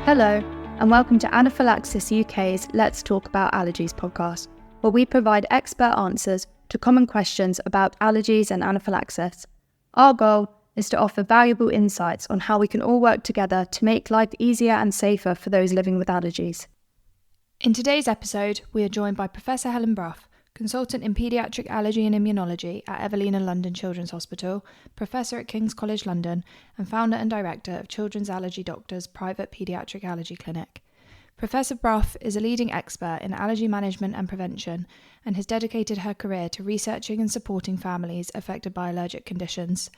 Hello, and welcome to Anaphylaxis UK's Let's Talk About Allergies podcast, where we provide expert answers to common questions about allergies and anaphylaxis. Our goal is to offer valuable insights on how we can all work together to make life easier and safer for those living with allergies. In today's episode, we are joined by Professor Helen Brough, Consultant in Paediatric Allergy and Immunology at Evelina London Children's Hospital, Professor at King's College London, and Founder and Director of Children's Allergy Doctors Private Paediatric Allergy Clinic. Professor Brough is a leading expert in allergy management and prevention and has dedicated her career to researching and supporting families affected by allergic conditions.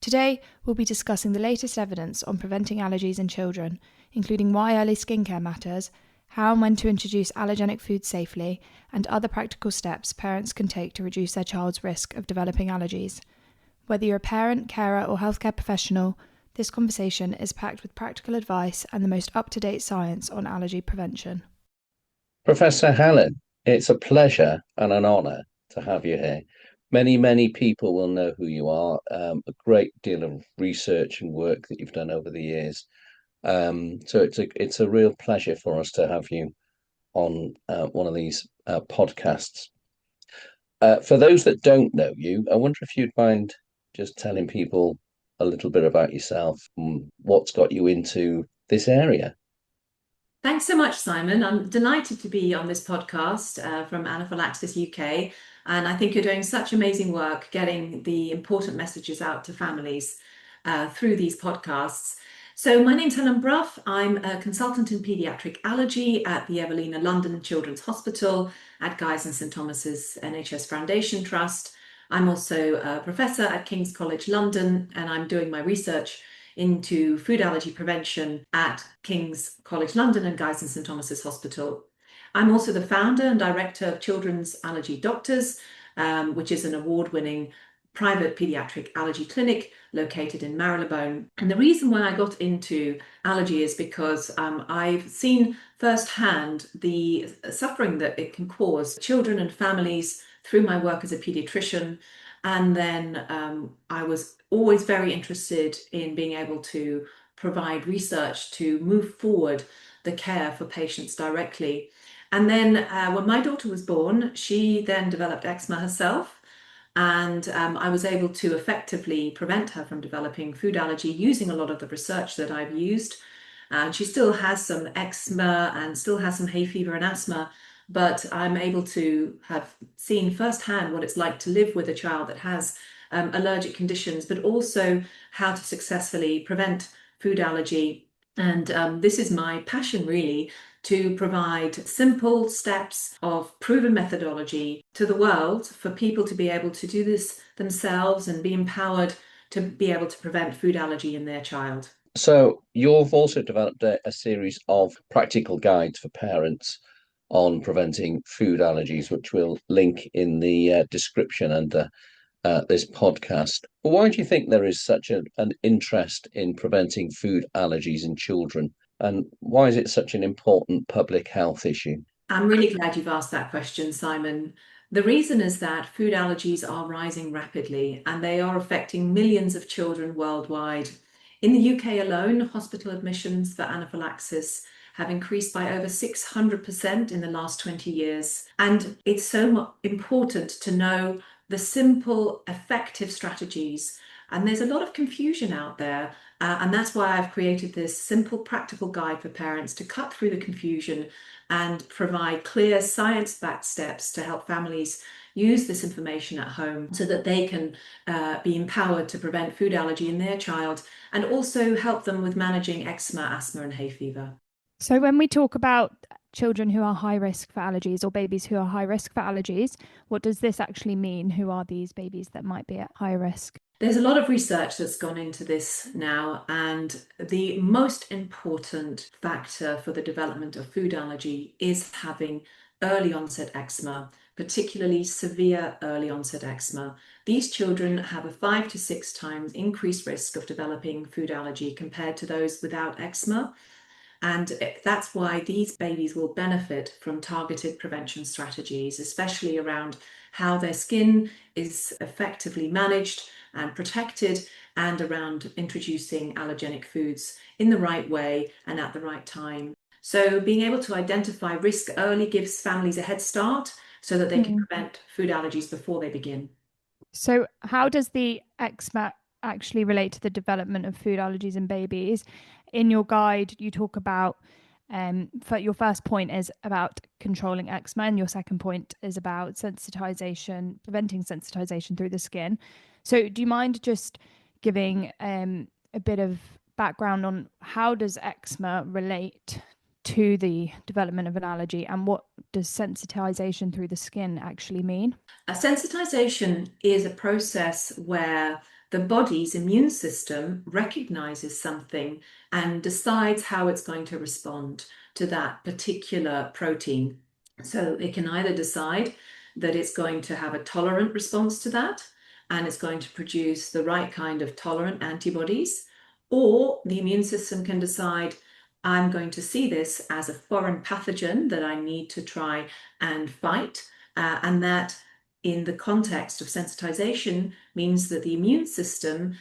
Today, we'll be discussing the latest evidence on preventing allergies in children, including why early skincare matters, how and when to introduce allergenic foods safely, and other practical steps parents can take to reduce their child's risk of developing allergies. Whether you're a parent, carer, or healthcare professional, this conversation is packed with practical advice and the most up-to-date science on allergy prevention. Professor Helen, it's a pleasure and an honour to have you here. Many people will know who you are, a great deal of research and work that you've done over the years. So it's a real pleasure for us to have you on one of these podcasts. For those that don't know you, I wonder if you'd mind just telling people a little bit about yourself and what's got you into this area. Thanks so much, Simon. I'm delighted to be on this podcast from Anaphylaxis UK. And I think you're doing such amazing work getting the important messages out to families through these podcasts. So my name's Helen Brough. I'm a consultant in paediatric allergy at the Evelina London Children's Hospital at Guy's and St Thomas's NHS Foundation Trust. I'm also a professor at King's College London, and I'm doing my research into food allergy prevention at King's College London and Guy's and St Thomas's Hospital. I'm also the founder and director of Children's Allergy Doctors, which is an award-winning private paediatric allergy clinic located in Marylebone. And the reason why I got into allergy is because I've seen firsthand the suffering that it can cause children and families through my work as a paediatrician. And then I was always very interested in being able to provide research to move forward the care for patients directly. And then when my daughter was born, she then developed eczema herself. And I was able to effectively prevent her from developing food allergy using a lot of the research that I've used. She still has some eczema and still has some hay fever and asthma, but I'm able to have seen firsthand what it's like to live with a child that has allergic conditions, but also how to successfully prevent food allergy. And this is my passion, really, to provide simple steps of proven methodology to the world for people to be able to do this themselves and be empowered to be able to prevent food allergy in their child. So you've also developed a series of practical guides for parents on preventing food allergies, which we'll link in the description under this podcast. Why do you think there is such an interest in preventing food allergies in children? And why is it such an important public health issue? I'm really glad you've asked that question, Simon. The reason is that food allergies are rising rapidly and they are affecting millions of children worldwide. In the UK alone, hospital admissions for anaphylaxis have increased by over 600% in the last 20 years. And it's so important to know the simple, effective strategies. And there's a lot of confusion out there. And that's why I've created this simple, practical guide for parents to cut through the confusion and provide clear science-backed steps to help families use this information at home so that they can be empowered to prevent food allergy in their child and also help them with managing eczema, asthma, and hay fever. So when we talk about children who are high risk for allergies or babies who are high risk for allergies, what does this actually mean? Who are these babies that might be at high risk? There's a lot of research that's gone into this now, and the most important factor for the development of food allergy is having early onset eczema, particularly severe early onset eczema. These children have a 5 to 6 times increased risk of developing food allergy compared to those without eczema. And that's why these babies will benefit from targeted prevention strategies, especially around how their skin is effectively managed and protected, and around introducing allergenic foods in the right way and at the right time. So being able to identify risk early gives families a head start so that they can prevent food allergies before they begin. So how does the eczema actually relate to the development of food allergies in babies? In your guide, you talk about for your first point is about controlling eczema, and your second point is about sensitization, preventing sensitization through the skin. So do you mind just giving a bit of background on how does eczema relate to the development of an allergy, and what does sensitization through the skin actually mean? A sensitization is a process where the body's immune system recognizes something and decides how it's going to respond to that particular protein. So it can either decide that it's going to have a tolerant response to that, and it's going to produce the right kind of tolerant antibodies, or the immune system can decide, I'm going to see this as a foreign pathogen that I need to try and fight, and that in the context of sensitization means that the immune system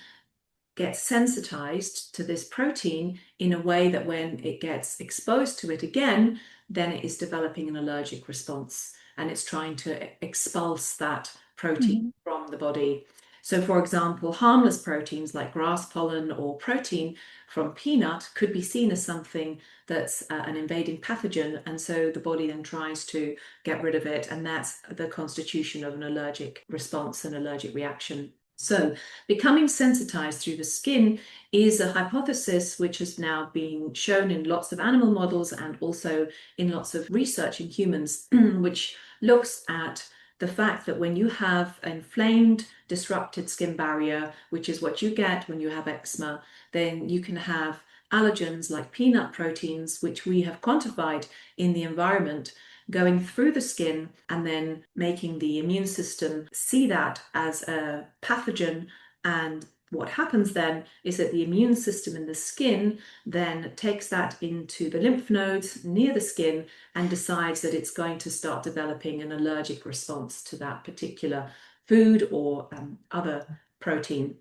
gets sensitized to this protein in a way that when it gets exposed to it again, then it is developing an allergic response and it's trying to expulse that protein from the body. So, for example, harmless proteins like grass pollen or protein from peanut could be seen as something that's an invading pathogen, and so the body then tries to get rid of it, and that's the constitution of an allergic response, an allergic reaction. So becoming sensitized through the skin is a hypothesis which has now been shown in lots of animal models and also in lots of research in humans, which looks at the fact that when you have an inflamed, disrupted skin barrier, which is what you get when you have eczema, then you can have allergens like peanut proteins, which we have quantified in the environment, going through the skin and then making the immune system see that as a pathogen. And what happens then is that the immune system in the skin then takes that into the lymph nodes near the skin and decides that it's going to start developing an allergic response to that particular food or other protein.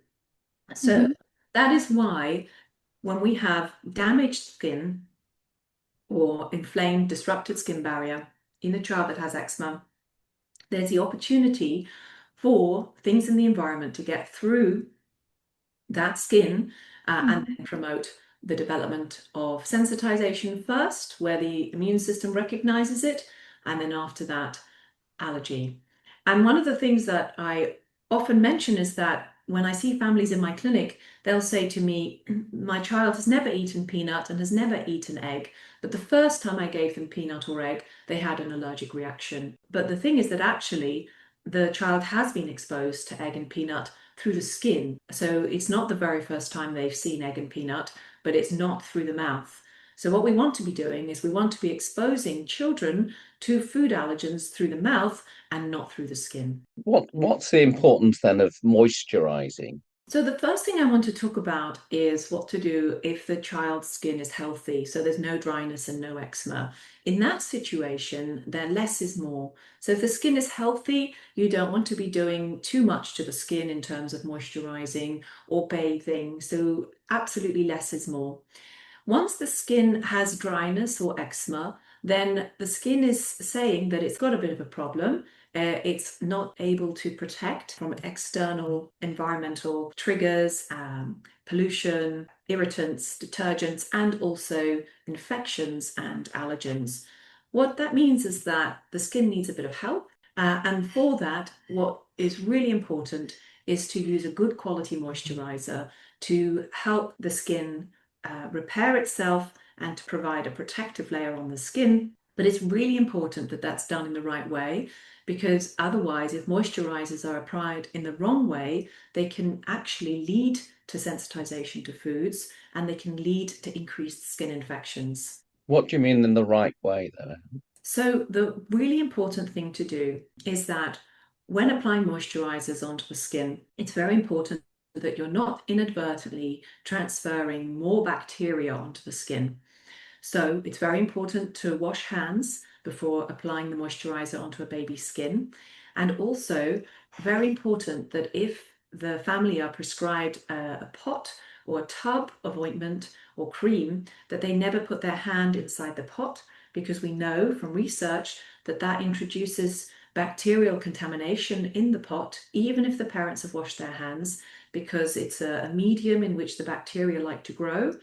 So that is why when we have damaged skin or inflamed, disrupted skin barrier in a child that has eczema, there's the opportunity for things in the environment to get through that skin and then promote the development of sensitization first, where the immune system recognizes it, and then after that, allergy. And one of the things that I often mention is that when I see families in my clinic, they'll say to me, my child has never eaten peanut and has never eaten egg, but the first time I gave them peanut or egg, they had an allergic reaction. But the thing is that actually the child has been exposed to egg and peanut through the skin. So it's not the very first time they've seen egg and peanut, but it's not through the mouth. So what we want to be doing is we want to be exposing children to food allergens through the mouth and not through the skin. What's the importance then of moisturizing? So the first thing I want to talk about is what to do if the child's skin is healthy, so there's no dryness and no eczema. In that situation, then less is more. So if the skin is healthy, you don't want to be doing too much to the skin in terms of moisturizing or bathing. So absolutely less is more. Once the skin has dryness or eczema, then the skin is saying that it's got a bit of a problem. It's not able to protect from external environmental triggers, pollution, irritants, detergents, and also infections and allergens. What that means is that the skin needs a bit of help. And for that, what is really important is to use a good quality moisturizer to help the skin repair itself and to provide a protective layer on the skin. But it's really important that that's done in the right way, because otherwise, if moisturizers are applied in the wrong way, they can actually lead to sensitization to foods and they can lead to increased skin infections. What do you mean in the right way, though? So the really important thing to do is that when applying moisturizers onto the skin, it's very important that you're not inadvertently transferring more bacteria onto the skin. So it's very important to wash hands before applying the moisturizer onto a baby's skin. And also very important that if the family are prescribed a pot or a tub of ointment or cream, that they never put their hand inside the pot, because we know from research that that introduces bacterial contamination in the pot, even if the parents have washed their hands, because it's a medium in which the bacteria like to grow.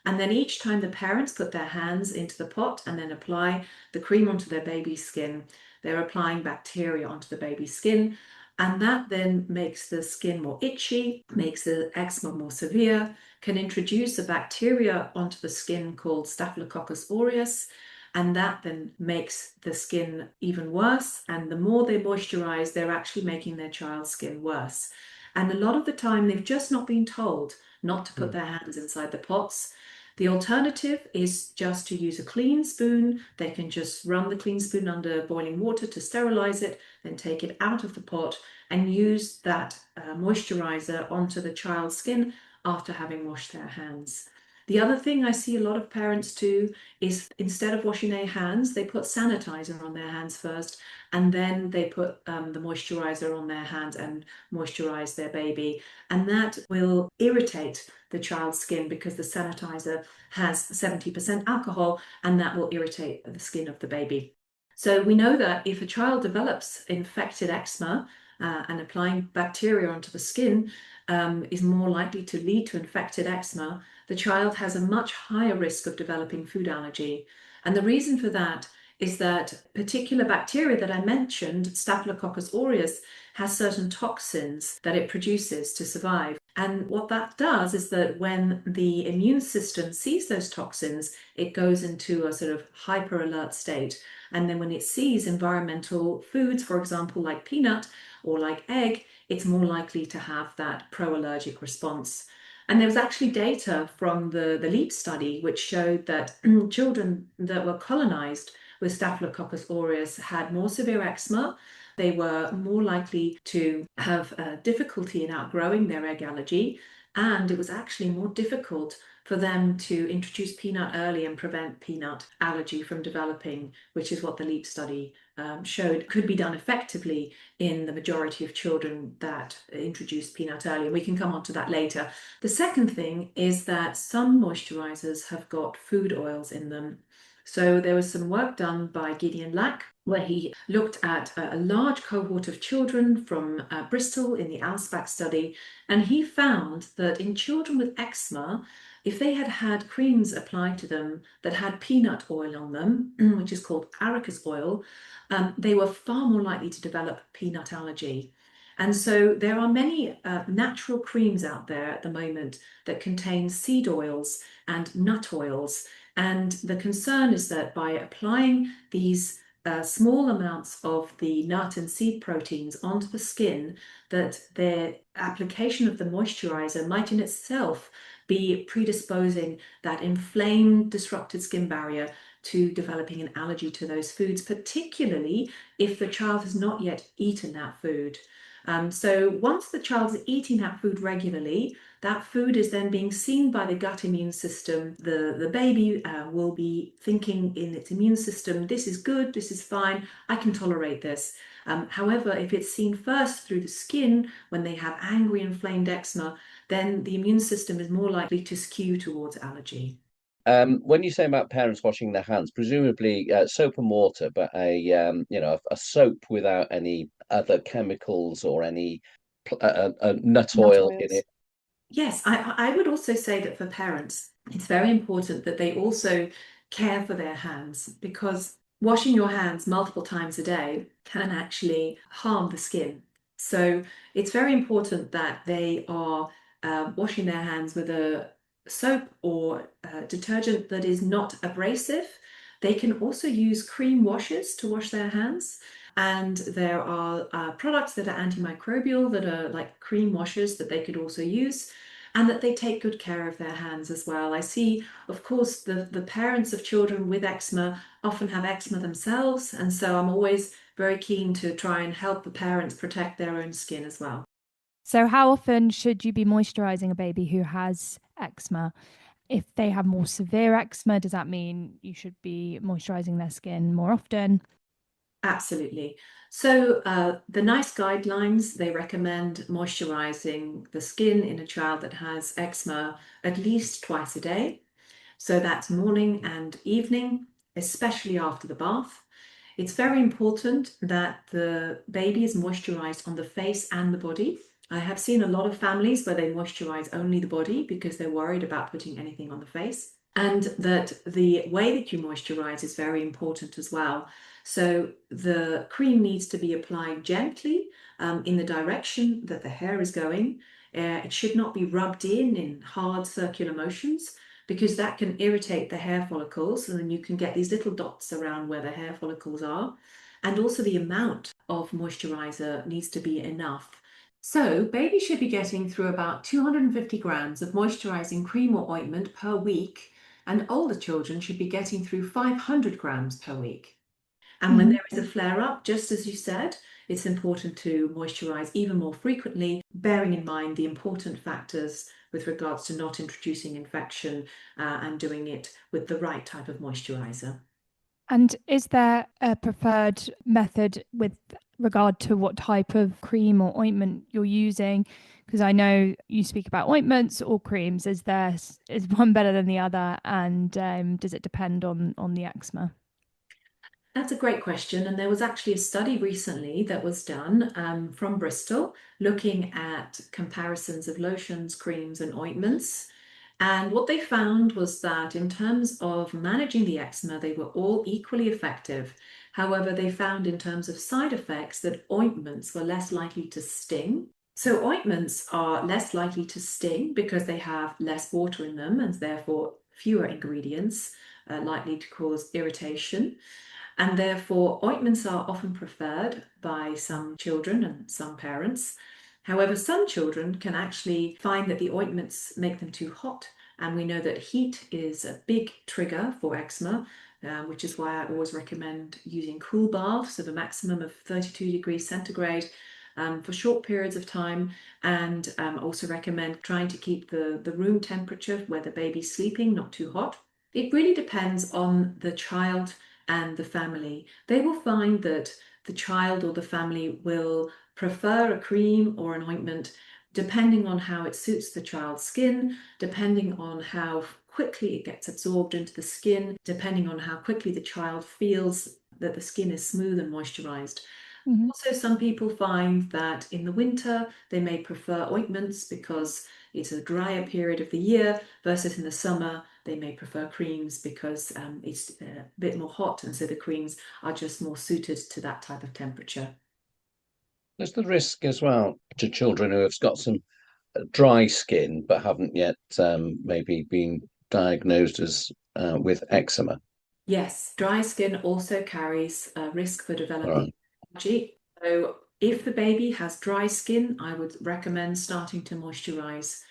And then each time the parents put their hands into the pot and then apply the cream onto their baby's skin, they're applying bacteria onto the baby's skin. And that then makes the skin more itchy, makes the eczema more severe, can introduce a bacteria onto the skin called Staphylococcus aureus. And that then makes the skin even worse. And the more they moisturize, they're actually making their child's skin worse. And a lot of the time, they've just not been told not to put their hands inside the pots. The alternative is just to use a clean spoon. They can just run the clean spoon under boiling water to sterilize it, then take it out of the pot and use that moisturizer onto the child's skin after having washed their hands. The other thing I see a lot of parents do is, instead of washing their hands, they put sanitizer on their hands first, and then they put the moisturizer on their hands and moisturize their baby. And that will irritate the child's skin, because the sanitizer has 70% alcohol, and that will irritate the skin of the baby. So we know that if a child develops infected eczema, and applying bacteria onto the skin is more likely to lead to infected eczema, the child has a much higher risk of developing food allergy. And the reason for that is that particular bacteria that I mentioned, Staphylococcus aureus, has certain toxins that it produces to survive. And what that does is that when the immune system sees those toxins, it goes into a sort of hyper alert state. And then when it sees environmental foods, for example, like peanut or like egg, it's more likely to have that pro-allergic response. And there was actually data from the LEAP study which showed that children that were colonized with Staphylococcus aureus had more severe eczema. They were more likely to have difficulty in outgrowing their egg allergy, and it was actually more difficult for them to introduce peanut early and prevent peanut allergy from developing, which is what the LEAP study showed could be done effectively in the majority of children that introduced peanut early. And we can come on to that later. The second thing is that some moisturizers have got food oils in them. So there was some work done by Gideon Lack, where he looked at a large cohort of children from Bristol in the ALSPAC study, and he found that in children with eczema, if they had had creams applied to them that had peanut oil on them, which is called arachis oil, they were far more likely to develop peanut allergy. And so there are many natural creams out there at the moment that contain seed oils and nut oils. And the concern is that by applying these small amounts of the nut and seed proteins onto the skin, that their application of the moisturizer might in itself be predisposing that inflamed, disrupted skin barrier to developing an allergy to those foods, particularly if the child has not yet eaten that food. So once the child is eating that food regularly, that food is then being seen by the gut immune system. The baby will be thinking in its immune system, this is good, this is fine, I can tolerate this. However, if it's seen first through the skin when they have angry, inflamed eczema, then the immune system is more likely to skew towards allergy. When you say about parents washing their hands, presumably soap and water, but a soap without any other chemicals or any nut oil in it. Yes, I would also say that for parents, it's very important that they also care for their hands, because washing your hands multiple times a day can actually harm the skin. So it's very important that they are washing their hands with a soap or detergent that is not abrasive. They can also use cream washes to wash their hands. And there are products that are antimicrobial that are like cream washes that they could also use, and that they take good care of their hands as well. I see, of course, the parents of children with eczema often have eczema themselves, and so I'm always very keen to try and help the parents protect their own skin as well. So how often should you be moisturizing a baby who has eczema? If they have more severe eczema, does that mean you should be moisturizing their skin more often? Absolutely. So the NICE guidelines, they recommend moisturizing the skin in a child that has eczema at least twice a day. So that's morning and evening, especially after the bath. It's very important that the baby is moisturized on the face and the body. I have seen a lot of families where they moisturize only the body because they're worried about putting anything on the face. And that the way that you moisturize is very important as well. So the cream needs to be applied gently in the direction that the hair is going. It should not be rubbed in hard circular motions, because that can irritate the hair follicles, and then you can get these little dots around where the hair follicles are. And also the amount of moisturizer needs to be enough. So babies should be getting through about 250 grams of moisturizing cream or ointment per week, and older children should be getting through 500 grams per week. And when there is a flare-up, just as you said, it's important to moisturize even more frequently, bearing in mind the important factors with regards to not introducing infection and doing it with the right type of moisturizer. And is there a preferred method with regard to what type of cream or ointment you're using? Because I know you speak about ointments or creams. Is one better than the other, and does it depend on the eczema? That's a great question. And there was actually a study recently that was done from Bristol looking at comparisons of lotions, creams, and ointments. And what they found was that in terms of managing the eczema, they were all equally effective. However, they found in terms of side effects that ointments were less likely to sting. So ointments are less likely to sting because they have less water in them and therefore fewer ingredients likely to cause irritation. And therefore, ointments are often preferred by some children and some parents. However, some children can actually find that the ointments make them too hot. And we know that heat is a big trigger for eczema, which is why I always recommend using cool baths of a maximum of 32 degrees centigrade for short periods of time. And also recommend trying to keep the room temperature where the baby's sleeping not too hot. It really depends on the child and the family. They will find that the child or the family will prefer a cream or an ointment depending on how it suits the child's skin, depending on how quickly it gets absorbed into the skin, depending on how quickly the child feels that the skin is smooth and moisturized. Also, some people find that in the winter they may prefer ointments because it's a drier period of the year, versus in the summer they may prefer creams because it's a bit more hot, and so the creams are just more suited to that type of temperature. There's the risk as well to children who have got some dry skin but haven't yet maybe been diagnosed as with eczema. Yes, dry skin also carries a risk for developing Right. allergy. So if the baby has dry skin, I would recommend starting to moisturize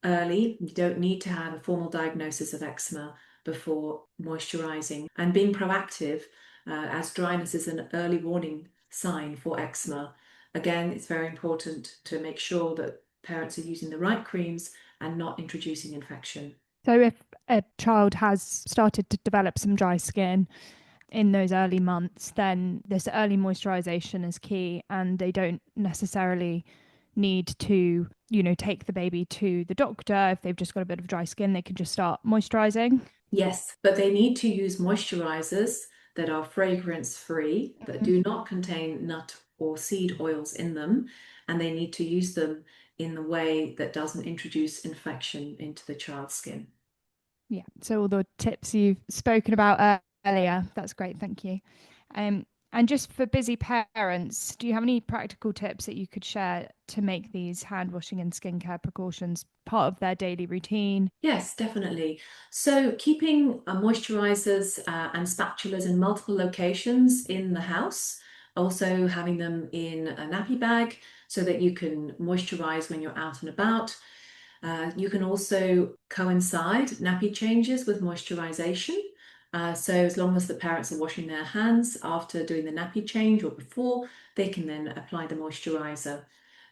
early. You don't need to have a formal diagnosis of eczema before moisturizing, and being proactive, as dryness is an early warning sign for eczema. Again, it's very important to make sure that parents are using the right creams and not introducing infection. So if a child has started to develop some dry skin in those early months, then this early moisturization is key, and they don't necessarily need to, take the baby to the doctor. If they've just got a bit of dry skin, they can just start moisturizing. Yes, but they need to use moisturizers that are fragrance-free, that do not contain nut or seed oils in them, and they need to use them in the way that doesn't introduce infection into the child's skin. Yeah, so all the tips you've spoken about earlier, that's great, thank you. And just for busy parents, do you have any practical tips that you could share to make these hand washing and skincare precautions part of their daily routine? Yes, definitely. So keeping moisturizers and spatulas in multiple locations in the house, also having them in a nappy bag so that you can moisturize when you're out and about. You can also coincide nappy changes with moisturization. So as long as the parents are washing their hands after doing the nappy change or before, they can then apply the moisturizer.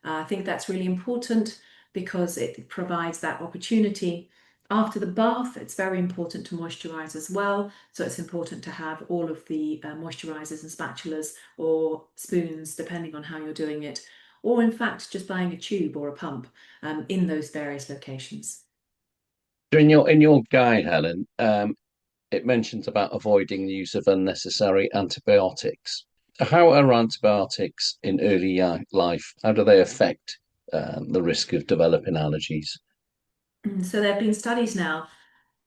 I think that's really important because it provides that opportunity After the bath, it's very important to moisturize as well. So it's important to have all of the moisturizers and spatulas or spoons, depending on how you're doing it, or in fact, just buying a tube or a pump in those various locations. So in your guide, Helen, it mentions about avoiding the use of unnecessary antibiotics. How are antibiotics in early life? How do they affect the risk of developing allergies? So there have been studies now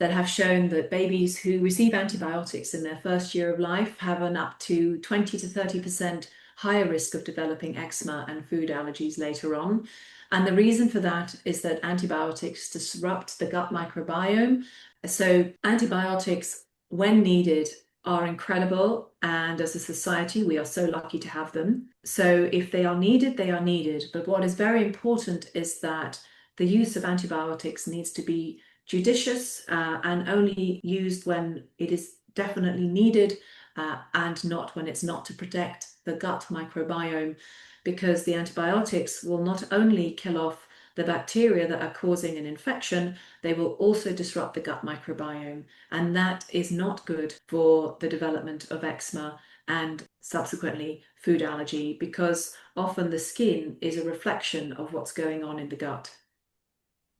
that have shown that babies who receive antibiotics in their first year of life have an up to 20 to 30% higher risk of developing eczema and food allergies later on. And the reason for that is that antibiotics disrupt the gut microbiome. So antibiotics, when needed, are incredible. And as a society, we are so lucky to have them. So if they are needed, they are needed. But what is very important is that the use of antibiotics needs to be judicious and only used when it is definitely needed and not when it's not to protect the gut microbiome, because the antibiotics will not only kill off the bacteria that are causing an infection, they will also disrupt the gut microbiome, and that is not good for the development of eczema and subsequently food allergy, because often the skin is a reflection of what's going on in the gut.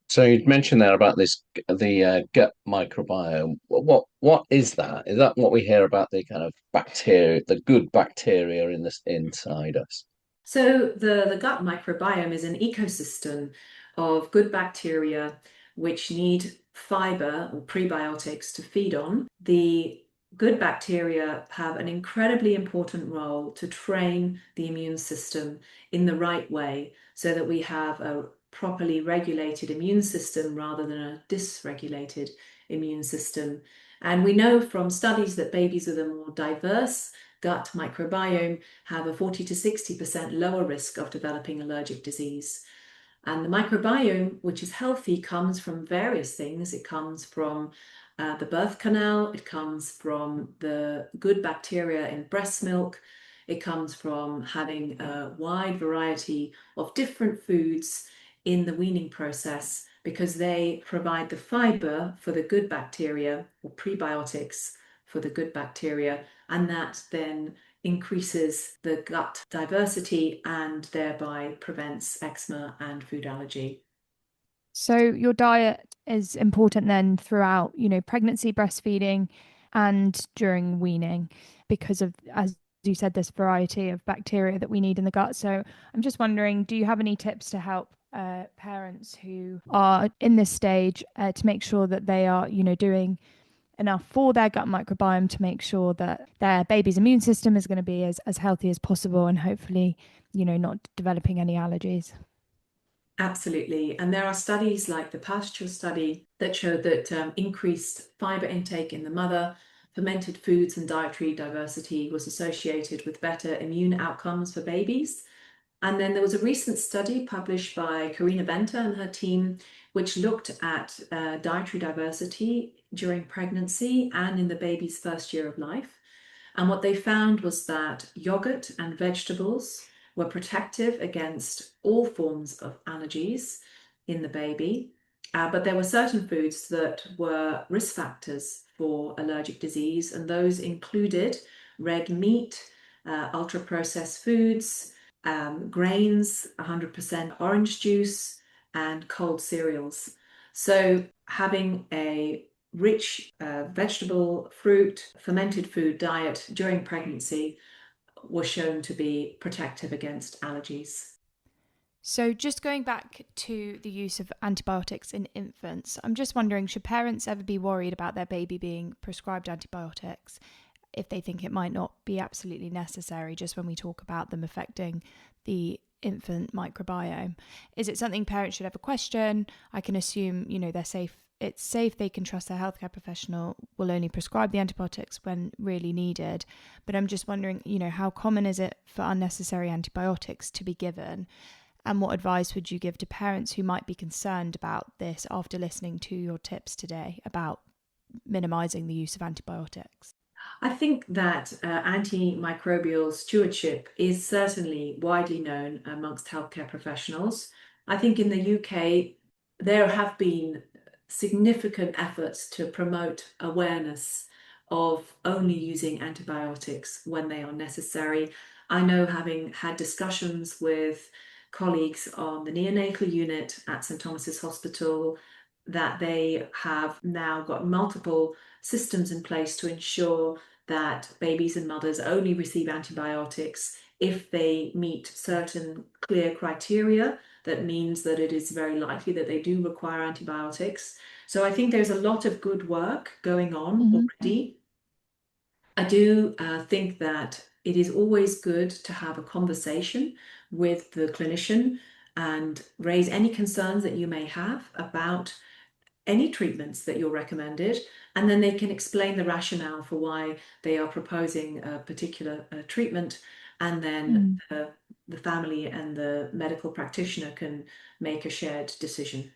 So you mentioned there about the gut microbiome. What is that? Is that what we hear about, the kind of bacteria, the good bacteria in this inside us? So the gut microbiome is an ecosystem of good bacteria which need fiber or prebiotics to feed on. The good bacteria have an incredibly important role to train the immune system in the right way so that we have a properly regulated immune system rather than a dysregulated immune system. And we know from studies that babies with a more diverse gut microbiome have a 40 to 60% lower risk of developing allergic disease. And the microbiome, which is healthy, comes from various things. It comes from the birth canal, it comes from the good bacteria in breast milk, it comes from having a wide variety of different foods in the weaning process, because they provide the fiber for the good bacteria or prebiotics for the good bacteria, and that then increases the gut diversity and thereby prevents eczema and food allergy. So your diet is important then throughout, pregnancy, breastfeeding, and during weaning, because of, as you said, this variety of bacteria that we need in the gut. So I'm just wondering, do you have any tips to help parents who are in this stage to make sure that they are, doing enough for their gut microbiome to make sure that their baby's immune system is going to be as healthy as possible and hopefully, not developing any allergies? Absolutely. And there are studies like the pasture study that showed that increased fiber intake in the mother, fermented foods and dietary diversity was associated with better immune outcomes for babies. And then there was a recent study published by Karina Venter and her team, which looked at dietary diversity during pregnancy and in the baby's first year of life. And what they found was that yogurt and vegetables were protective against all forms of allergies in the baby. But there were certain foods that were risk factors for allergic disease, and those included red meat, ultra-processed foods, grains, 100% orange juice, and cold cereals. So having a rich vegetable, fruit, fermented food diet during pregnancy was shown to be protective against allergies. So just going back to the use of antibiotics in infants, I'm just wondering, should parents ever be worried about their baby being prescribed antibiotics if they think it might not be absolutely necessary, just when we talk about them affecting the infant microbiome? Is it something parents should ever question? I can assume, they're safe. It's safe, they can trust their healthcare professional will only prescribe the antibiotics when really needed. But I'm just wondering, how common is it for unnecessary antibiotics to be given? And what advice would you give to parents who might be concerned about this after listening to your tips today about minimizing the use of antibiotics? I think that antimicrobial stewardship is certainly widely known amongst healthcare professionals. I think in the UK, there have been significant efforts to promote awareness of only using antibiotics when they are necessary. I know, having had discussions with colleagues on the neonatal unit at St Thomas's Hospital, that they have now got multiple systems in place to ensure that babies and mothers only receive antibiotics if they meet certain clear criteria. That means that it is very likely that they do require antibiotics. So I think there's a lot of good work going on already. I do think that it is always good to have a conversation with the clinician and raise any concerns that you may have about any treatments that you're recommended, and then they can explain the rationale for why they are proposing a particular treatment, and then the family and the medical practitioner can make a shared decision.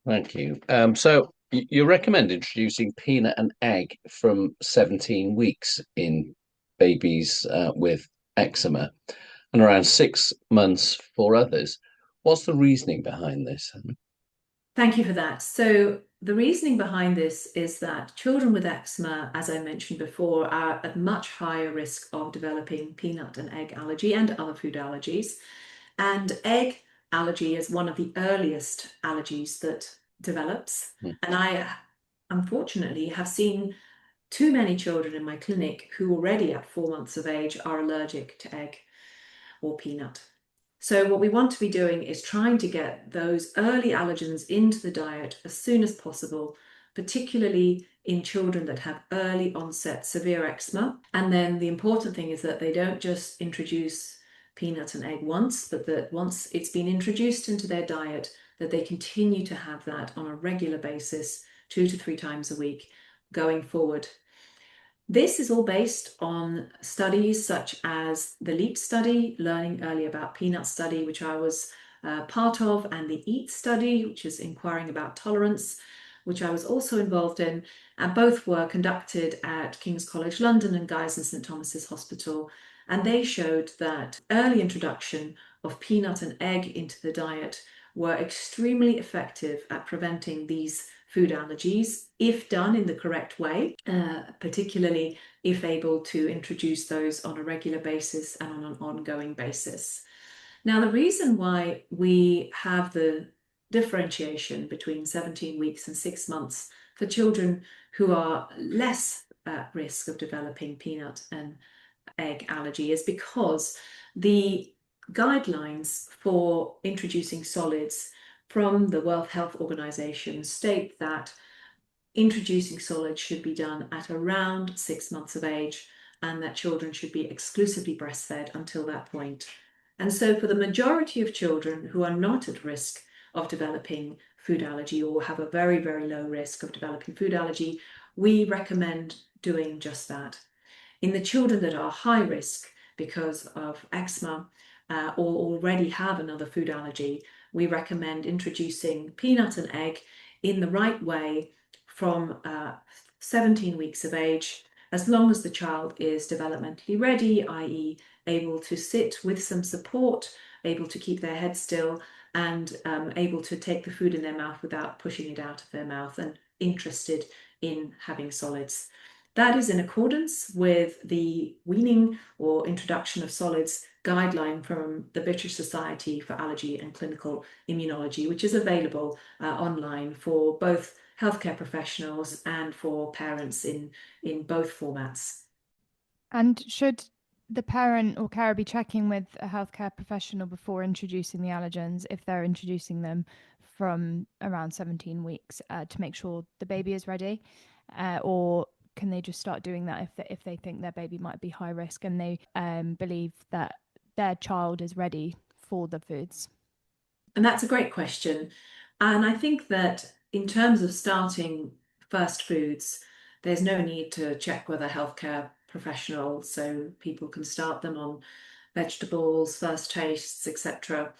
Thank you. So you recommend introducing peanut and egg from 17 weeks in babies with eczema and around 6 months for others. What's the reasoning behind this? Thank you for that. So the reasoning behind this is that children with eczema, as I mentioned before, are at much higher risk of developing peanut and egg allergy and other food allergies. And egg allergy is one of the earliest allergies that develops. And I, unfortunately, have seen too many children in my clinic who already at 4 months of age are allergic to egg or peanut. So what we want to be doing is trying to get those early allergens into the diet as soon as possible, particularly in children that have early onset severe eczema. And then the important thing is that they don't just introduce peanut and egg once, but that once it's been introduced into their diet, that they continue to have that on a regular basis, 2 to 3 times a week going forward. This is all based on studies such as the LEAP study, Learning Early About Peanut study, which I was part of, and the EAT study, which is inquiring about tolerance, which I was also involved in. And both were conducted at King's College London and Guy's and St Thomas's Hospital. And they showed that early introduction of peanut and egg into the diet were extremely effective at preventing these food allergies if done in the correct way, particularly if able to introduce those on a regular basis and on an ongoing basis. Now, the reason why we have the differentiation between 17 weeks and 6 months for children who are less at risk of developing peanut and egg allergy is because the guidelines for introducing solids from the World Health Organization state that introducing solids should be done at around 6 months of age, and that children should be exclusively breastfed until that point. And so for the majority of children who are not at risk of developing food allergy or have a very, very low risk of developing food allergy, we recommend doing just that. In the children that are high risk because of eczema or already have another food allergy, we recommend introducing peanut and egg in the right way from 17 weeks of age, as long as the child is developmentally ready, i.e. able to sit with some support, able to keep their head still, and able to take the food in their mouth without pushing it out of their mouth, and interested in having solids. That is in accordance with the weaning or introduction of solids guideline from the British Society for Allergy and Clinical Immunology, which is available online for both healthcare professionals and for parents in both formats. And should the parent or carer be checking with a healthcare professional before introducing the allergens if they're introducing them from around 17 weeks to make sure the baby is ready? Or can they just start doing that if they think their baby might be high risk and they believe that their child is ready for the foods? And that's a great question. And I think that in terms of starting first foods, there's no need to check with a healthcare professional, so people can start them on vegetables, first tastes, etc.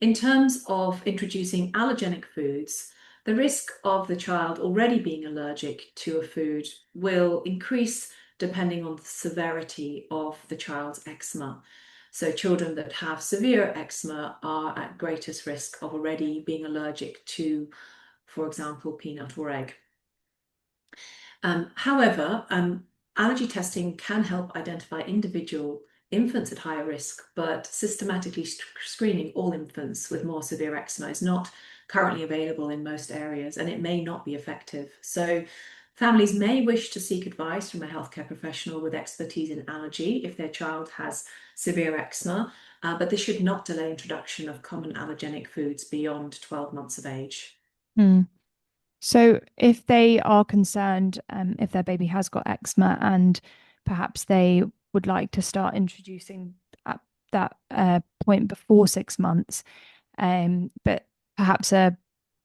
In terms of introducing allergenic foods, the risk of the child already being allergic to a food will increase depending on the severity of the child's eczema. So children that have severe eczema are at greatest risk of already being allergic to for example, peanut or egg. However, allergy testing can help identify individual infants at higher risk, but systematically screening all infants with more severe eczema is not currently available in most areas, and it may not be effective. So families may wish to seek advice from a healthcare professional with expertise in allergy if their child has severe eczema, but this should not delay introduction of common allergenic foods beyond 12 months of age. So if they are concerned, if their baby has got eczema and perhaps they would like to start introducing at that point before 6 months, but perhaps a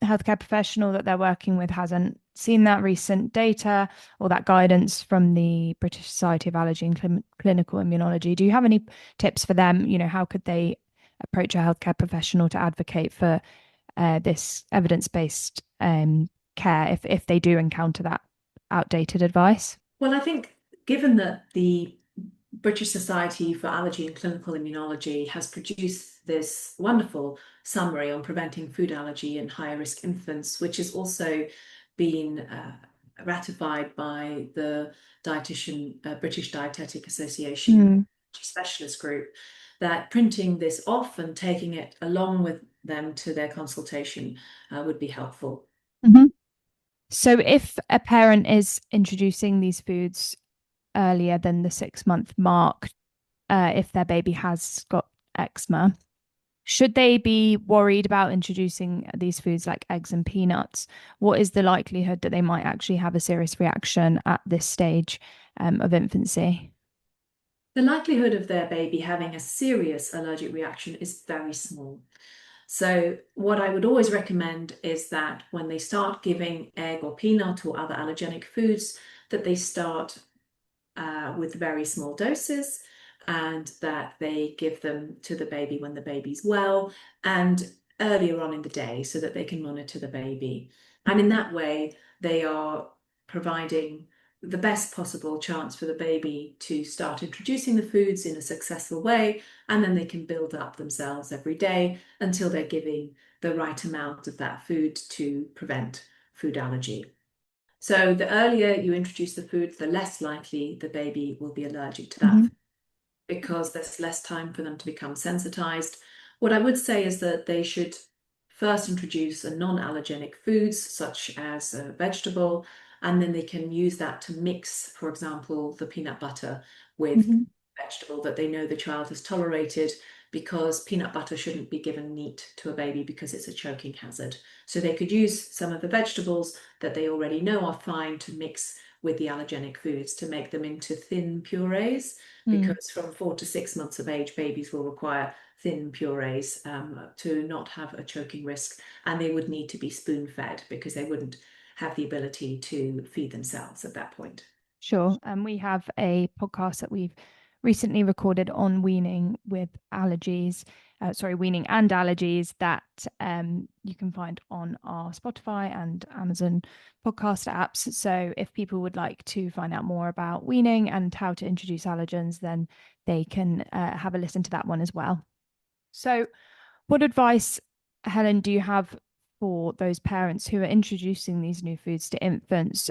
healthcare professional that they're working with hasn't seen that recent data or that guidance from the British Society of Allergy and Clinical Immunology, do you have any tips for them? How could they approach a healthcare professional to advocate for this evidence-based care if they do encounter that outdated advice? Well, I think given that the British Society for Allergy and Clinical Immunology has produced this wonderful summary on preventing food allergy in higher risk infants, which has also been ratified by the British Dietetic Association specialist group, that printing this off and taking it along with them to their consultation would be helpful. So if a parent is introducing these foods earlier than the 6-month mark, if their baby has got eczema, should they be worried about introducing these foods like eggs and peanuts? What is the likelihood that they might actually have a serious reaction at this stage of infancy? The likelihood of their baby having a serious allergic reaction is very small. So what I would always recommend is that when they start giving egg or peanut or other allergenic foods, that they start with very small doses, and that they give them to the baby when the baby's well and earlier on in the day, so that they can monitor the baby. And in that way, they are providing the best possible chance for the baby to start introducing the foods in a successful way, and then they can build up themselves every day until they're giving the right amount of that food to prevent food allergy. So the earlier you introduce the food, the less likely the baby will be allergic to that, because there's less time for them to become sensitized. What I would say is that they should first introduce a non-allergenic foods such as a vegetable, and then they can use that to mix, for example, the peanut butter with vegetable that they know the child has tolerated, because peanut butter shouldn't be given neat to a baby because it's a choking hazard. So they could use some of the vegetables that they already know are fine to mix with the allergenic foods to make them into thin purees, because from 4 to 6 months of age, babies will require thin purees to not have a choking risk, and they would need to be spoon-fed because they wouldn't have the ability to feed themselves at that point. Sure. And we have a podcast that we've recently recorded on weaning with allergies, weaning and allergies, that you can find on our Spotify and Amazon podcast apps. So if people would like to find out more about weaning and how to introduce allergens, then they can have a listen to that one as well. So what advice, Helen, do you have for those parents who are introducing these new foods to infants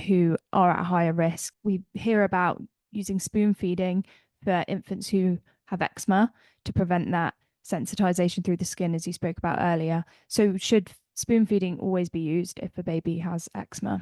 who are at higher risk? We hear about using spoon feeding for infants who have eczema to prevent that sensitization through the skin, as you spoke about earlier. So should spoon feeding always be used if a baby has eczema?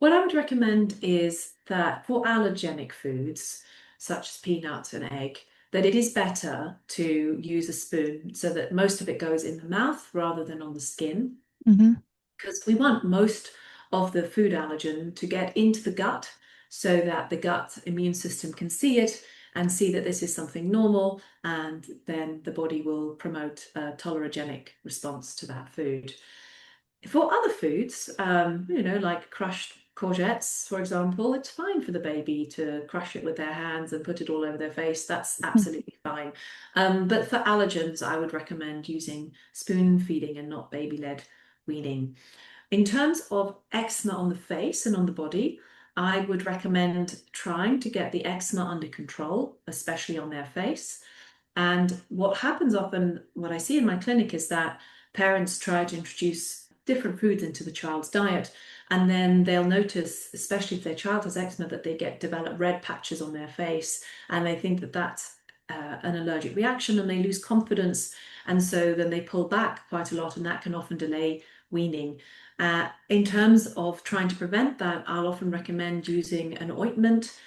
What I would recommend is that for allergenic foods, such as peanuts and egg, that it is better to use a spoon so that most of it goes in the mouth rather than on the skin. Because we want most of the food allergen to get into the gut, so that the gut immune system can see it and see that this is something normal, and then the body will promote a tolerogenic response to that food. For other foods, like crushed courgettes, for example, it's fine for the baby to crush it with their hands and put it all over their face. That's absolutely fine. But for allergens, I would recommend using spoon feeding and not baby-led weaning. In terms of eczema on the face and on the body, I would recommend trying to get the eczema under control, especially on their face. And what happens often, what I see in my clinic, is that parents try to introduce different foods into the child's diet, and then they'll notice, especially if their child has eczema, that they develop red patches on their face, and they think that that's an allergic reaction, and they lose confidence, and so then they pull back quite a lot, and that can often delay weaning. In terms of trying to prevent that, I'll often recommend using an ointment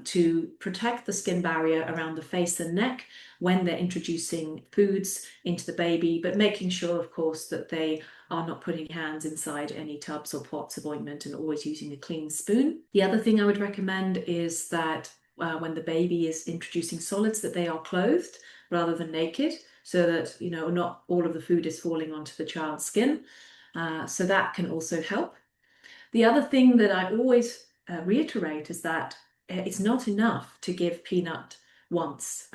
to protect the skin barrier around the face and neck when they're introducing foods into the baby, but making sure, of course, that they are not putting hands inside any tubs or pots of ointment, and always using a clean spoon. The other thing I would recommend is that when the baby is introducing solids, that they are clothed rather than naked, so that, you know, not all of the food is falling onto the child's skin. So that can also help. The other thing that I always reiterate is that it's not enough to give peanut once.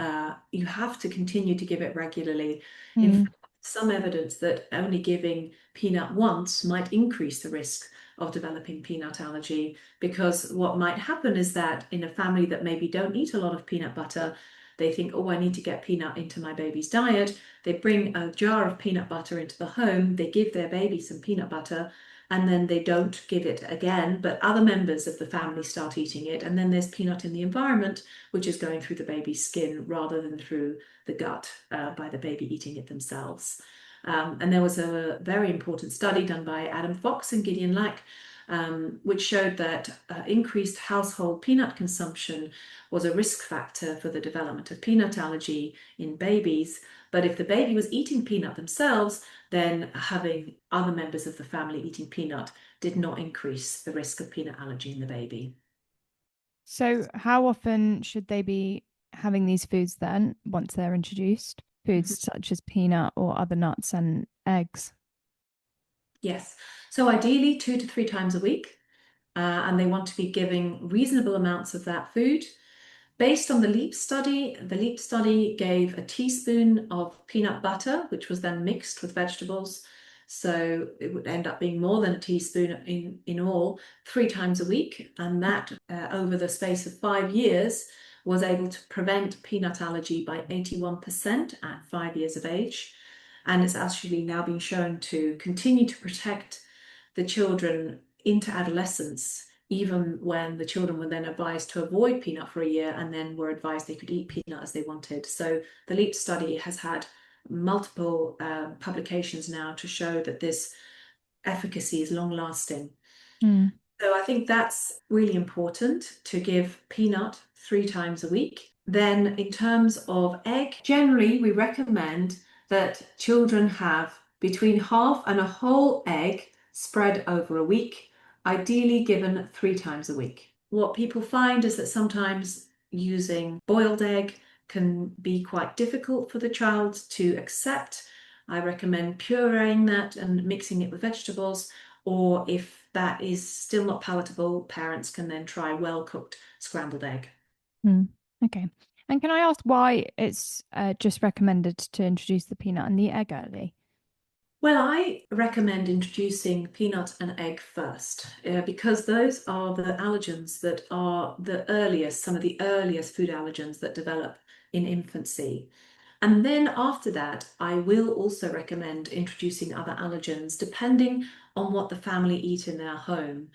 You have to continue to give it regularly. In fact, some evidence that only giving peanut once might increase the risk of developing peanut allergy, because what might happen is that in a family that maybe don't eat a lot of peanut butter, they think, oh, I need to get peanut into my baby's diet. They bring a jar of peanut butter into the home, they give their baby some peanut butter, and then they don't give it again, but other members of the family start eating it, and then there's peanut in the environment, which is going through the baby's skin rather than through the gut by the baby eating it themselves. And there was a very important study done by Adam Fox and Gideon Lack, which showed that increased household peanut consumption was a risk factor for the development of peanut allergy in babies. But if the baby was eating peanut themselves, then having other members of the family eating peanut did not increase the risk of peanut allergy in the baby. So how often should they be having these foods then, once they're introduced? Foods such as peanut or other nuts and eggs? Yes, so ideally 2 to 3 times a week, and they want to be giving reasonable amounts of that food. Based on the LEAP study gave a teaspoon of peanut butter, which was then mixed with vegetables. So it would end up being more than a teaspoon in all, 3 times a week. And that over the space of 5 years was able to prevent peanut allergy by 81% at 5 years of age. And it's actually now been shown to continue to protect the children into adolescence, even when the children were then advised to avoid peanut for a year, and then were advised they could eat peanut as they wanted. So the LEAP study has had multiple publications now to show that this efficacy is long lasting. So I think that's really important, to give peanut 3 times a week. Then in terms of egg, generally we recommend that children have between half and a whole egg spread over a week, ideally given 3 times a week. What people find is that sometimes using boiled egg can be quite difficult for the child to accept. I recommend pureeing that and mixing it with vegetables, or if that is still not palatable, parents can then try well-cooked scrambled egg. Okay. And can I ask why it's just recommended to introduce the peanut and the egg early? Well, I recommend introducing peanut and egg first, because those are the allergens that are the earliest, some of the earliest food allergens that develop in infancy. And then after that, I will also recommend introducing other allergens depending on what the family eat in their home.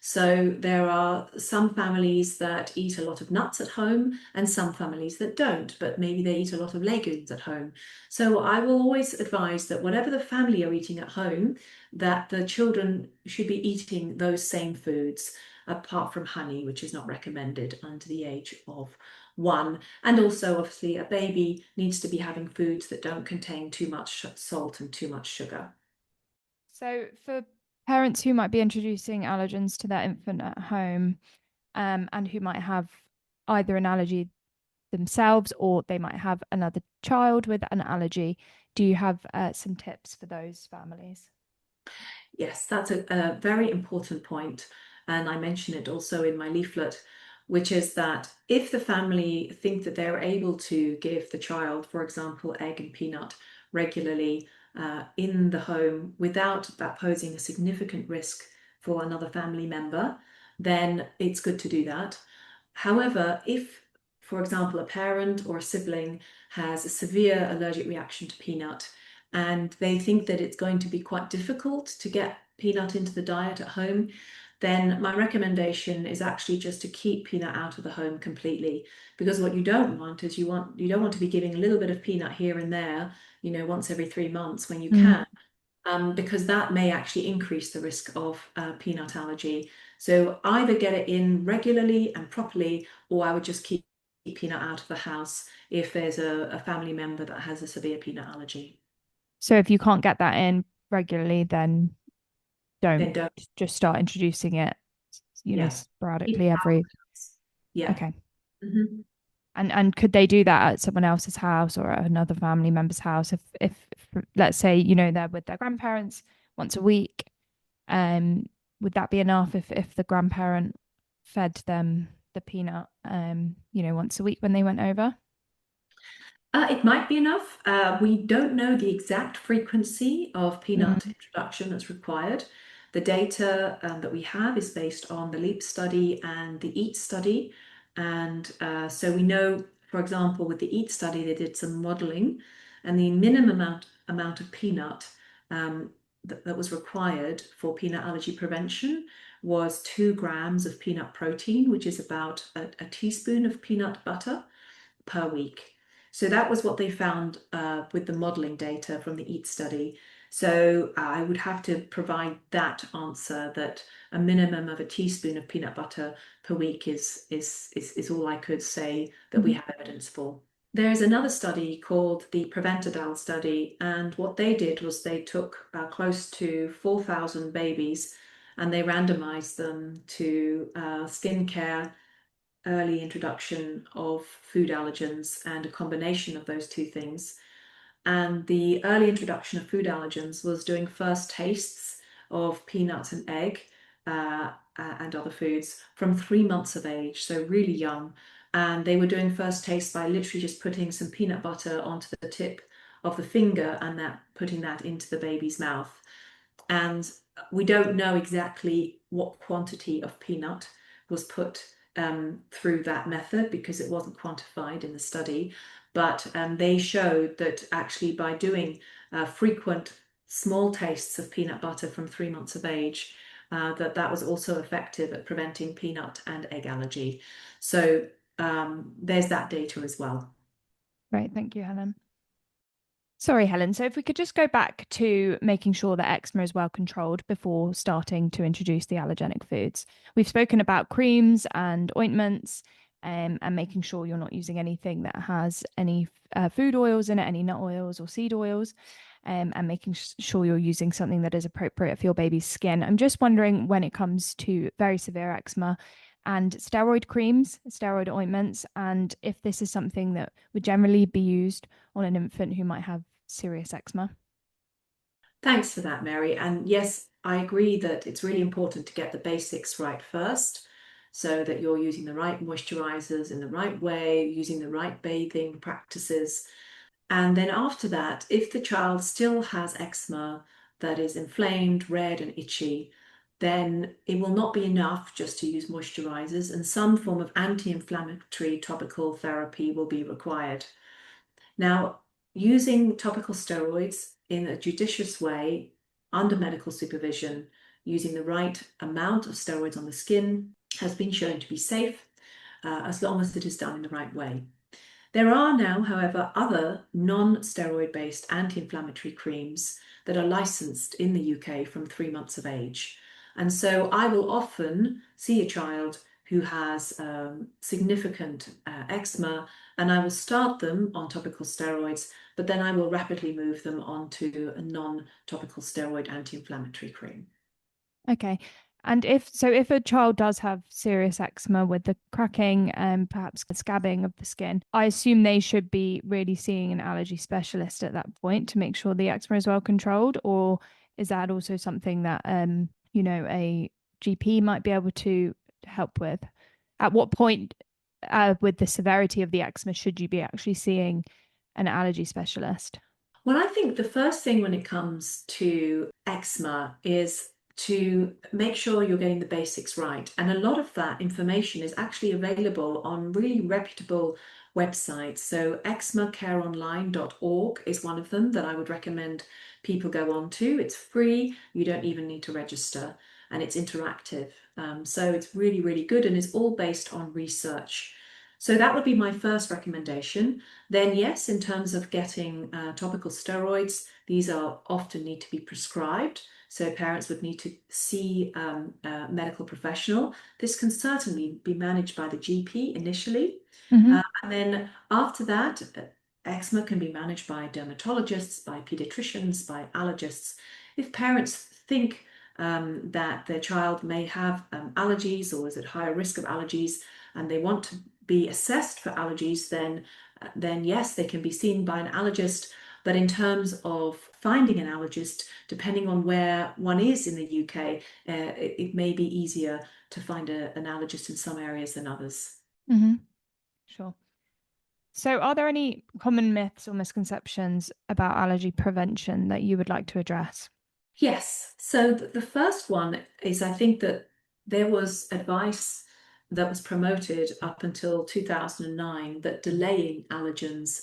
So there are some families that eat a lot of nuts at home and some families that don't, but maybe they eat a lot of legumes at home. So I will always advise that whatever the family are eating at home, that the children should be eating those same foods, apart from honey, which is not recommended under the age of 1. And also, obviously, a baby needs to be having foods that don't contain too much salt and too much sugar. So for parents who might be introducing allergens to their infant at home, and who might have either an allergy themselves or they might have another child with an allergy, do you have some tips for those families? Yes, that's a very important point, and I mention it also in my leaflet, which is that if the family think that they're able to give the child, for example, egg and peanut regularly in the home without that posing a significant risk for another family member, then it's good to do that. However, if, for example, a parent or a sibling has a severe allergic reaction to peanut, and they think that it's going to be quite difficult to get peanut into the diet at home, then my recommendation is actually just to keep peanut out of the home completely. Because what you don't want is you don't want to be giving a little bit of peanut here and there, once every 3 months when you can, because that may actually increase the risk of peanut allergy. So either get it in regularly and properly, or I would just keep peanut out of the house if there's a family member that has a severe peanut allergy. So if you can't get that in regularly, then Then don't don't. just start introducing it, Yeah. sporadically every. Yeah. Okay. Mhm. And could they do that at someone else's house or at another family member's house if let's say they're with their grandparents once a week, would that be enough if the grandparent fed them the peanut once a week when they went over? It might be enough. We don't know the exact frequency of peanut introduction that's required. The data that we have is based on the LEAP study and the EAT study. And so we know, for example, with the EAT study, they did some modeling, and the minimum amount of peanut that was required for peanut allergy prevention was 2 grams of peanut protein, which is about a teaspoon of peanut butter per week. So that was what they found with the modeling data from the EAT study. So I would have to provide that answer, that a minimum of a teaspoon of peanut butter per week is all I could say that we have evidence for. There is another study called the Preventadal study, and what they did was they took close to 4,000 babies and they randomized them to skincare, early introduction of food allergens, and a combination of those two things. And the early introduction of food allergens was doing first tastes of peanuts and egg and other foods from 3 months of age, so really young. And they were doing first tastes by literally just putting some peanut butter onto the tip of the finger and putting that into the baby's mouth. And we don't know exactly what quantity of peanut was put through that method because it wasn't quantified in the study. But they showed that actually by doing frequent small tastes of peanut butter from 3 months of age, that was also effective at preventing peanut and egg allergy. So there's that data as well. Right, thank you, Helen. Sorry, Helen. So if we could just go back to making sure that eczema is well controlled before starting to introduce the allergenic foods. We've spoken about creams and ointments, and making sure you're not using anything that has any food oils in it, any nut oils or seed oils, and making sure you're using something that is appropriate for your baby's skin. I'm just wondering, when it comes to very severe eczema and steroid creams, steroid ointments, and if this is something that would generally be used on an infant who might have serious eczema. Thanks for that, Mary. And yes, I agree that it's really important to get the basics right first, so that you're using the right moisturizers in the right way, using the right bathing practices. And then after that, if the child still has eczema that is inflamed, red, and itchy, then it will not be enough just to use moisturizers, and some form of anti-inflammatory topical therapy will be required. Now, using topical steroids in a judicious way under medical supervision, using the right amount of steroids on the skin, has been shown to be safe as long as it is done in the right way. There are now, however, other non-steroid based anti-inflammatory creams that are licensed in the UK from 3 months of age. And so I will often see a child who has significant eczema, and I will start them on topical steroids, but then I will rapidly move them onto a non-topical steroid anti-inflammatory cream. Okay. And if a child does have serious eczema with the cracking and perhaps scabbing of the skin, I assume they should be really seeing an allergy specialist at that point to make sure the eczema is well controlled, or is that also something that a GP might be able to help with? At what point with the severity of the eczema should you be actually seeing an allergy specialist? Well, I think the first thing when it comes to eczema is to make sure you're getting the basics right. And a lot of that information is actually available on really reputable websites. So eczemacareonline.org is one of them that I would recommend people go on to. It's free, you don't even need to register, and it's interactive. So it's really, really good, and it's all based on research. So that would be my first recommendation. Then yes, in terms of getting topical steroids, these are often need to be prescribed. So parents would need to see a medical professional. This can certainly be managed by the GP initially. And then after that, eczema can be managed by dermatologists, by pediatricians, by allergists. If parents think that their child may have allergies or is at higher risk of allergies, and they want to be assessed for allergies, then yes, they can be seen by an allergist. But in terms of finding an allergist, depending on where one is in the UK, it may be easier to find an allergist in some areas than others. Sure. So are there any common myths or misconceptions about allergy prevention that you would like to address? Yes. So the first one is, I think that there was advice that was promoted up until 2009 that delaying allergens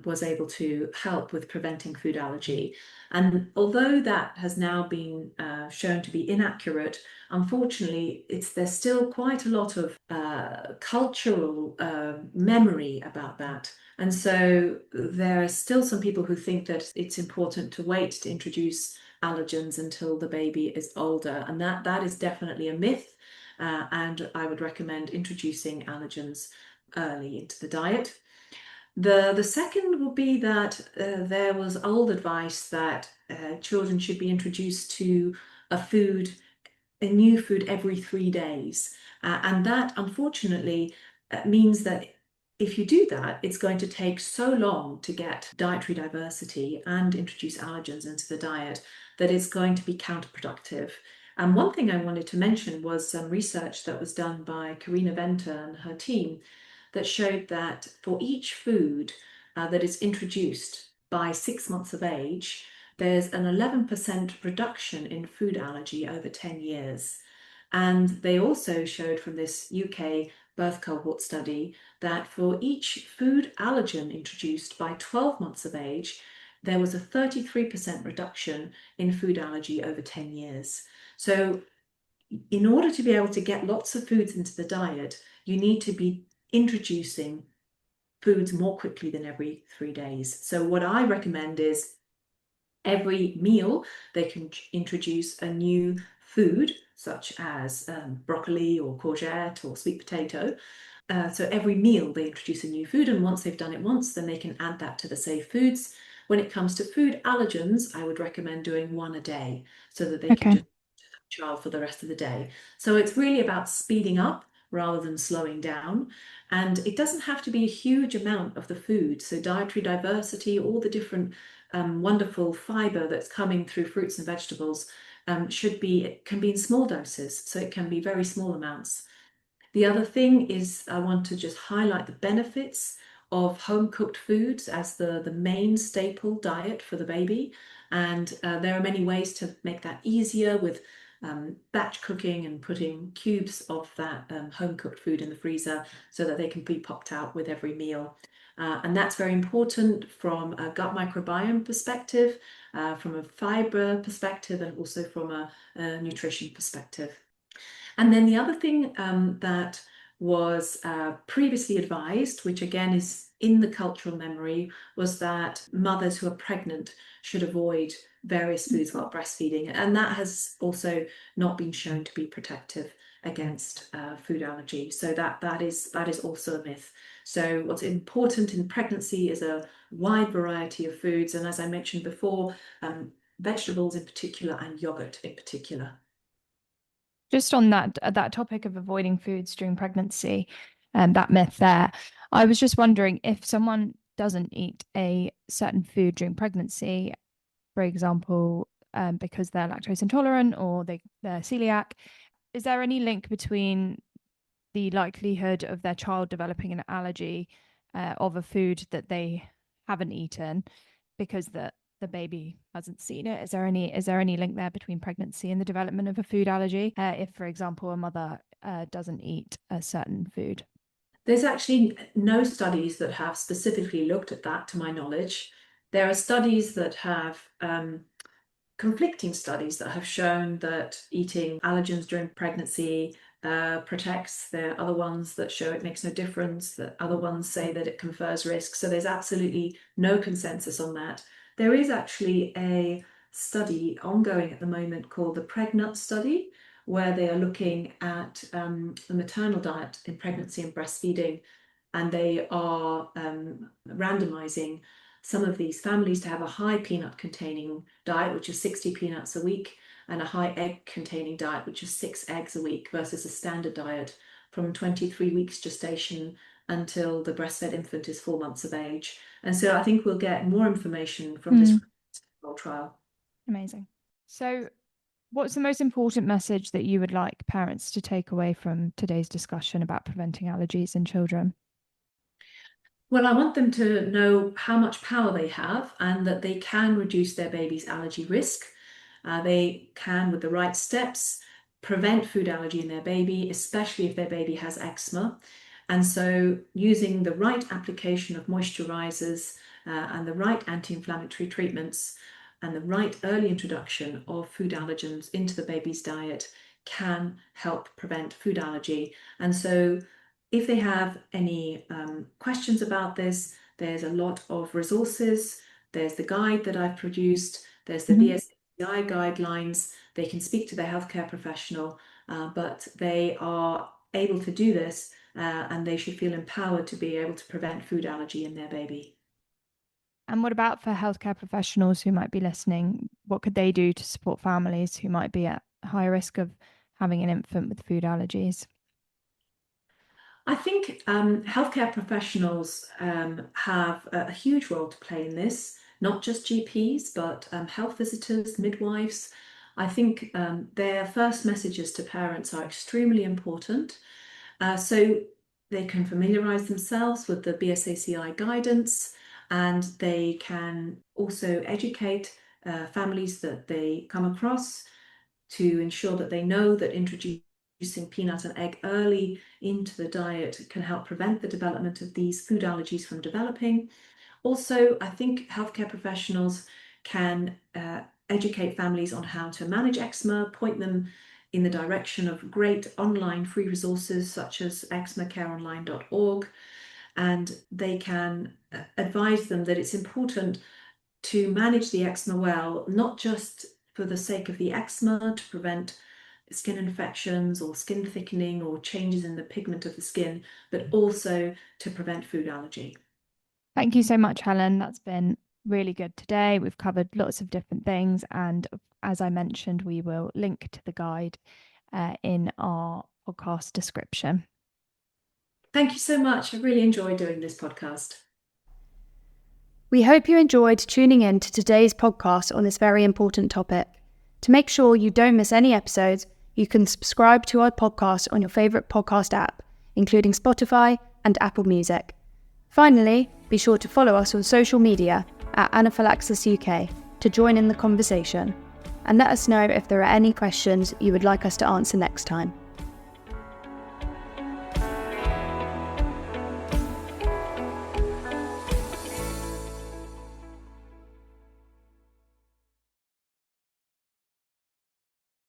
was able to help with preventing food allergy. And although that has now been shown to be inaccurate, unfortunately, there's still quite a lot of cultural memory about that. And so there are still some people who think that it's important to wait to introduce allergens until the baby is older, and that is definitely a myth. And I would recommend introducing allergens early into the diet. The second would be that there was old advice that children should be introduced to a new food every 3 days. And that, unfortunately, means that if you do that, it's going to take so long to get dietary diversity and introduce allergens into the diet that it's going to be counterproductive. And one thing I wanted to mention was some research that was done by Karina Venter and her team that showed that for each food that is introduced by 6 months of age, there's an 11% reduction in food allergy over 10 years. And they also showed from this UK birth cohort study that for each food allergen introduced by 12 months of age, there was a 33% reduction in food allergy over 10 years. So in order to be able to get lots of foods into the diet, you need to be introducing foods more quickly than every 3 days. So what I recommend is every meal they can introduce a new food, such as broccoli or courgette or sweet potato. So every meal they introduce a new food, and once they've done it once, then they can add that to the safe foods. When it comes to food allergens, I would recommend doing one a day so that they can just child for the rest of the day. So it's really about speeding up rather than slowing down. And it doesn't have to be a huge amount of the food. So dietary diversity, all the different wonderful fiber that's coming through fruits and vegetables can be in small doses. So it can be very small amounts. The other thing is I want to just highlight the benefits of home cooked foods as the main staple diet for the baby. And there are many ways to make that easier with batch cooking and putting cubes of that home cooked food in the freezer so that they can be popped out with every meal. And that's very important from a gut microbiome perspective, from a fiber perspective, and also from a nutrition perspective. And then the other thing that was previously advised, which again is in the cultural memory, was that mothers who are pregnant should avoid various foods while breastfeeding. And that has also not been shown to be protective against food allergy. So that is also a myth. So what's important in pregnancy is a wide variety of foods. And as I mentioned before, vegetables in particular and yogurt in particular. Just on that topic of avoiding foods during pregnancy and that myth there, I was just wondering if someone doesn't eat a certain food during pregnancy, for example, because they're lactose intolerant or they're celiac, is there any link between the likelihood of their child developing an allergy of a food that they haven't eaten because the baby hasn't seen it? Is there any link there between pregnancy and the development of a food allergy if, for example, a mother doesn't eat a certain food? There's actually no studies that have specifically looked at that, to my knowledge. There are studies that have conflicting studies that have shown that eating allergens during pregnancy protects. There are other ones that show it makes no difference, that other ones say that it confers risk. So there's absolutely no consensus on that. There is actually a study ongoing at the moment called the PregNut study, where they are looking at the maternal diet in pregnancy and breastfeeding, and they are randomizing some of these families to have a high peanut containing diet, which is 60 peanuts a week, and a high egg containing diet, which is 6 eggs a week, versus a standard diet from 23 weeks gestation until the breastfed infant is 4 months of age. And so I think we'll get more information from this trial. Amazing. So what's the most important message that you would like parents to take away from today's discussion about preventing allergies in children? Well, I want them to know how much power they have and that they can reduce their baby's allergy risk. They can, with the right steps, prevent food allergy in their baby, especially if their baby has eczema. And so using the right application of moisturizers and the right anti-inflammatory treatments and the right early introduction of food allergens into the baby's diet can help prevent food allergy. And so if they have any questions about this, there's a lot of resources. There's the guide that I've produced. There's the BSACI guidelines. They can speak to their healthcare professional, but they are able to do this and they should feel empowered to be able to prevent food allergy in their baby. And what about for healthcare professionals who might be listening? What could they do to support families who might be at high risk of having an infant with food allergies? I think healthcare professionals have a huge role to play in this, not just GPs, but health visitors, midwives. I think their first messages to parents are extremely important. So they can familiarize themselves with the BSACI guidance, and they can also educate families that they come across to ensure that they know that introducing peanut and egg early into the diet can help prevent the development of these food allergies from developing. Also, I think healthcare professionals can educate families on how to manage eczema, point them in the direction of great online free resources such as eczemacareonline.org, and they can advise them that it's important to manage the eczema well, not just for the sake of the eczema to prevent skin infections or skin thickening or changes in the pigment of the skin, but also to prevent food allergy. Thank you so much, Helen. That's been really good today. We've covered lots of different things, and as I mentioned, we will link to the guide in our podcast description. Thank you so much. I really enjoyed doing this podcast. We hope you enjoyed tuning in to today's podcast on this very important topic. To make sure you don't miss any episodes, you can subscribe to our podcast on your favourite podcast app, including Spotify and Apple Music. Finally, be sure to follow us on social media at Anaphylaxis UK to join in the conversation, and let us know if there are any questions you would like us to answer next time.